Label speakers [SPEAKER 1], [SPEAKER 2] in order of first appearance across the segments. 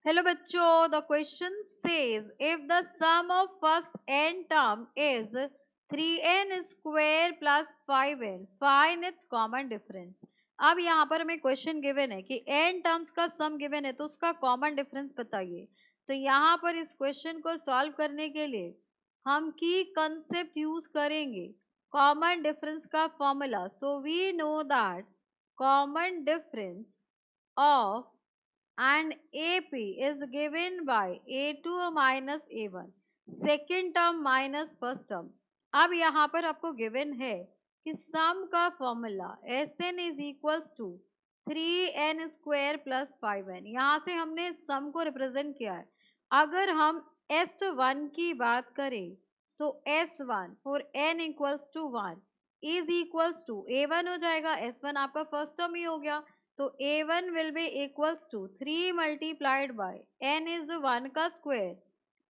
[SPEAKER 1] Hello बच्चों, the question says if the sum of first n term is 3n square plus 5n find its common difference. अब यहाँ पर हमें question given है कि n terms का सम गिवन है तो उसका कॉमन डिफरेंस बताइए। तो यहाँ पर इस क्वेश्चन को सॉल्व करने के लिए हम की कंसेप्ट यूज करेंगे कॉमन डिफरेंस का formula. So we know that common difference of and AP is given by A2 minus A1 second term minus first term. अब यहाँ पर आपको गिवन है कि सम का formula Sn is equals to 3n square plus 5n। यहाँ से हमने सम को रिप्रेजेंट किया है। अगर हम S1 की बात करें so S1 for n equals to 1 is equals to A1 हो जाएगा। S1 आपका फर्स्ट टर्म ही हो गया तो A1 will be equals to 3 multiplied by n is 1 का स्क्वायर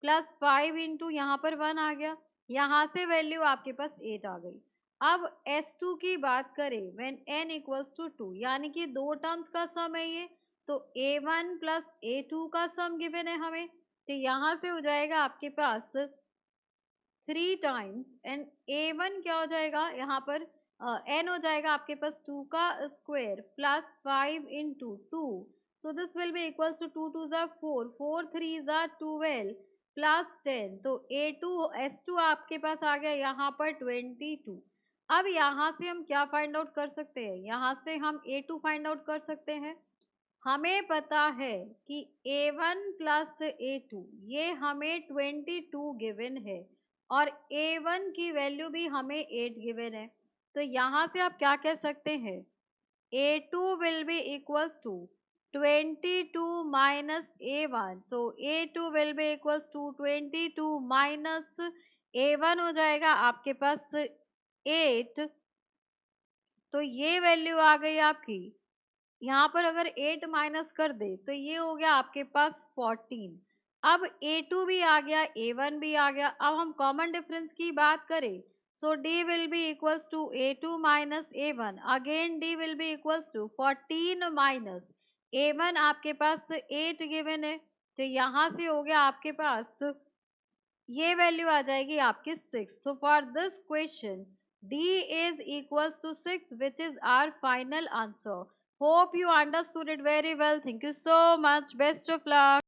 [SPEAKER 1] प्लस 5 इंटू यहाँ पर 1 आ गया। यहाँ से वैल्यू आपके पास 8 आ गई। अब S2 की बात करें व्हेन n इक्वल्स टू 2 यानी कि दो टर्म्स का सम है ये, तो A1 प्लस A2 का सम गिवन है हमें। तो यहाँ से हो जाएगा आपके पास 3 टाइम्स एंड A1 क्या हो जाएगा यहाँ पर n हो जाएगा आपके पास 2 का square plus 5 into 2। So this will be equals to 2 2 4 4 3 12 plus 10। तो A2 S2 आपके पास आ गया यहाँ पर 22। अब यहाँ से हम क्या फाइंड आउट कर सकते हैं, यहाँ से हम A2 फाइंड आउट कर सकते हैं। हमें पता है कि A1 प्लस A2 ये हमें 22 गिवन है और A1 की वैल्यू भी हमें 8 गिवन है। तो यहाँ से आप क्या कह सकते हैं, A2 will be equals to 22 minus A1। So A2 will be equals to 22 minus A1 हो जाएगा आपके पास 8। तो ये वैल्यू आ गई आपकी। यहाँ पर अगर 8 माइनस कर दे तो ये हो गया आपके पास 14। अब A2 भी आ गया, A1 भी आ गया। अब हम कॉमन डिफरेंस की बात करें so D will be equals to A2 minus A1। Again D will be equals to 14 minus A1 आपके पास 8 गिवन है। तो यहाँ से हो गया आपके पास ये वैल्यू आ जाएगी आपकी 6। So for this question D is equals to 6 which is our final answer. Hope you understood it very well. Thank you so much. Best of luck.